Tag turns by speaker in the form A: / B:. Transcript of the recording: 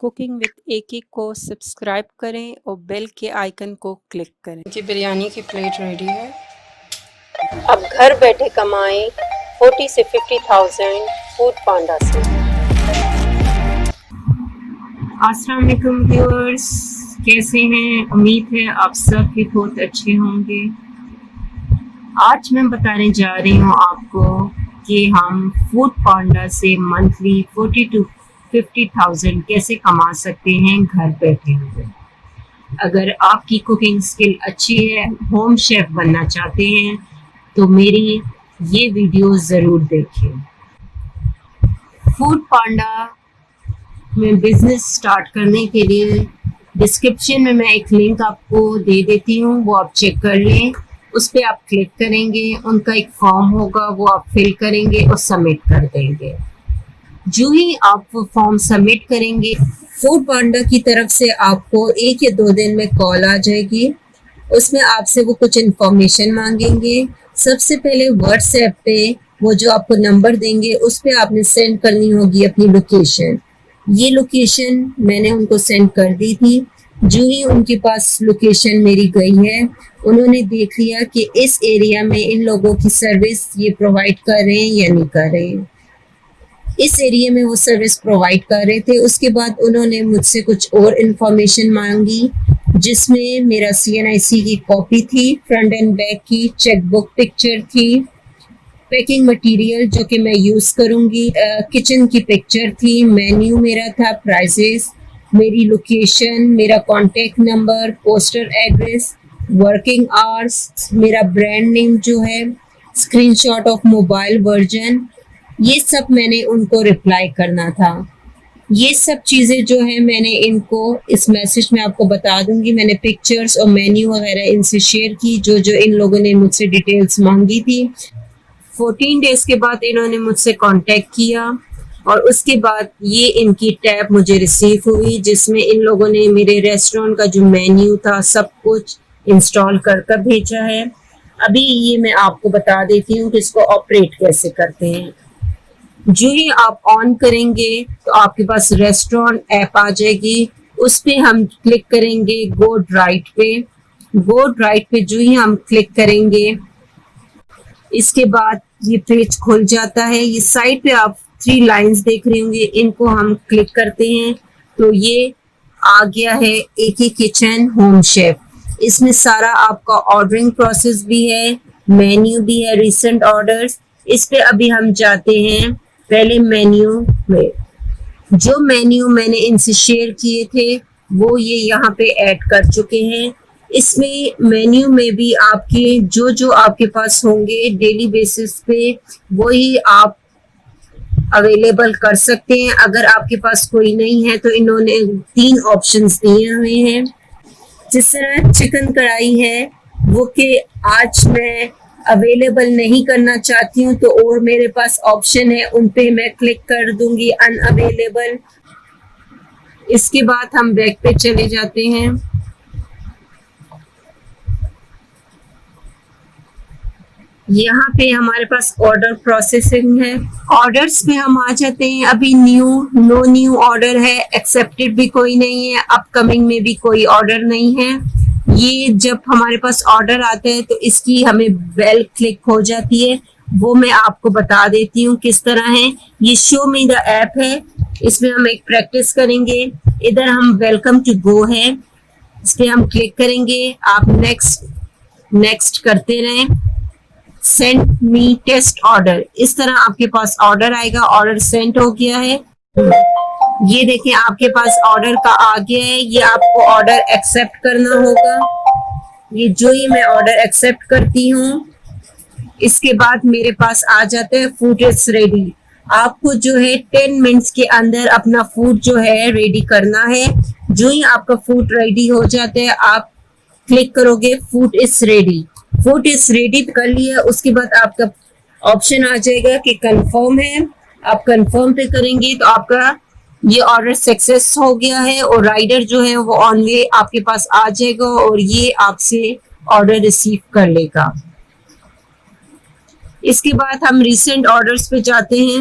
A: Cooking with एके को subscribe करें और बेल के आइकन को क्लिक करें।
B: जी बिरयानी की प्लेट रेडी है।
A: अब घर बैठे कमाएं 40 से 50,000 फूड पांडा से।
B: अस्सलाम वालेकुम व्यूअर्स, कैसे हैं? उम्मीद है आप सब भी बहुत अच्छे होंगे। आज मैं बताने जा रही हूँ आपको कि हम फूड पांडा से मंथली 40 to 50,000 कैसे कमा सकते हैं घर बैठे हुए। अगर आपकी कुकिंग स्किल अच्छी है, होम शेफ बनना चाहते हैं, तो मेरी ये वीडियो ज़रूर देखें। फूड पांडा में बिजनेस स्टार्ट करने के लिए डिस्क्रिप्शन में मैं एक लिंक आपको दे देती हूँ, वो आप चेक कर लें। उस पर आप क्लिक करेंगे, उनका एक फॉर्म होगा, वो आप फिल करेंगे और सबमिट कर देंगे। जो ही आप वो फॉर्म सबमिट करेंगे, फूड पांडा की तरफ से आपको 1 या 2 दिन में कॉल आ जाएगी। उसमें आपसे वो कुछ इन्फॉर्मेशन मांगेंगे। सबसे पहले व्हाट्सएप पे वो जो आपको नंबर देंगे उस पर आपने सेंड करनी होगी अपनी लोकेशन। ये लोकेशन मैंने उनको सेंड कर दी थी। जो ही उनके पास लोकेशन मेरी गई है, उन्होंने देख लिया कि इस एरिया में इन लोगों की सर्विस ये प्रोवाइड कर रहे हैं या नहीं कर रहे हैं। इस एरिया में वो सर्विस प्रोवाइड कर रहे थे। उसके बाद उन्होंने मुझसे कुछ और इन्फॉर्मेशन मांगी, जिसमें मेरा CNIC की कॉपी थी, फ्रंट एंड बैक की चेकबुक पिक्चर थी, पैकिंग मटेरियल जो कि मैं यूज़ करूँगी, किचन की पिक्चर थी, मेन्यू मेरा था, प्राइसेस, मेरी लोकेशन, मेरा contact number, poster address, working hours, मेरा ब्रांड नेम जो है, स्क्रीनशॉट ऑफ मोबाइल वर्जन, ये सब मैंने उनको रिप्लाई करना था। ये सब चीज़ें जो है मैंने इनको इस मैसेज में आपको बता दूंगी। मैंने पिक्चर्स और मेन्यू वगैरह इनसे शेयर की, जो जो इन लोगों ने मुझसे डिटेल्स मांगी थी। 14 डेज के बाद इन्होंने मुझसे कांटेक्ट किया और उसके बाद ये इनकी टैब मुझे रिसीव हुई, जिसमें इन लोगों ने मेरे रेस्टोरेंट का जो मेन्यू था सब कुछ इंस्टॉल कर कर भेजा है। अभी ये मैं आपको बता देती हूँ कि इसको ऑपरेट कैसे करते हैं। जो ही आप ऑन करेंगे तो आपके पास रेस्टोरेंट ऐप आ जाएगी। उस पे हम क्लिक करेंगे गो राइट पे। गो राइट पे जो ही हम क्लिक करेंगे, इसके बाद ये पेज खुल जाता है। ये साइड पे आप 3 लाइंस देख रहे होंगे, इनको हम क्लिक करते हैं तो ये आ गया है एके किचन होम शेफ। इसमें सारा आपका ऑर्डरिंग प्रोसेस भी है, मेन्यू भी है, रिसेंट ऑर्डर्स। इस पे अभी हम जाते हैं पहले मेन्यू में। जो मेन्यू मैंने इनसे शेयर किए थे वो ये यहाँ पे ऐड कर चुके हैं। इसमें मेन्यू में भी आपके जो जो आपके पास होंगे डेली बेसिस पे वही आप अवेलेबल कर सकते हैं। अगर आपके पास कोई नहीं है तो इन्होंने 3 ऑप्शंस दिए हुए हैं। जिस तरह चिकन कढ़ाई है वो कि आज मैं अवेलेबल नहीं करना चाहती हूँ तो और मेरे पास ऑप्शन है, उन पे मैं क्लिक कर दूंगी अनअवेलेबल। इसके बाद हम बैक पे चले जाते हैं। यहाँ पे हमारे पास ऑर्डर प्रोसेसिंग है। ऑर्डर्स पे हम आ जाते हैं। अभी नो न्यू ऑर्डर है, एक्सेप्टेड भी कोई नहीं है, अपकमिंग में भी कोई ऑर्डर नहीं है। ये जब हमारे पास ऑर्डर आता है तो इसकी हमें बेल क्लिक हो जाती है, वो मैं आपको बता देती हूँ किस तरह है। ये शो मी द ऐप है, इसमें हम एक प्रैक्टिस करेंगे। इधर हम वेलकम टू गो है, इस पर हम क्लिक करेंगे। आप नेक्स्ट करते रहें। सेंड मी टेस्ट ऑर्डर, इस तरह आपके पास ऑर्डर आएगा। ऑर्डर सेंड हो गया है, ये देखें आपके पास ऑर्डर का आ गया है। ये आपको ऑर्डर एक्सेप्ट करना होगा। ये जो ही मैं ऑर्डर एक्सेप्ट करती हूँ, इसके बाद मेरे पास आ जाता है फूड इज रेडी। आपको जो है 10 मिनट्स के अंदर अपना फूड जो है रेडी करना है। जो ही आपका फूड रेडी हो जाता है आप क्लिक करोगे food is ready. Food is ready कर लिया, उसके बाद आपका ऑप्शन आ जाएगा कि कंफर्म है। आप कंफर्म पे करेंगे तो आपका ये ऑर्डर सक्सेस हो गया है और राइडर जो है वो ऑन वे आपके पास आ जाएगा और ये आपसे ऑर्डर रिसीव कर लेगा। इसके बाद हम रिसेंट ऑर्डर्स पे जाते हैं।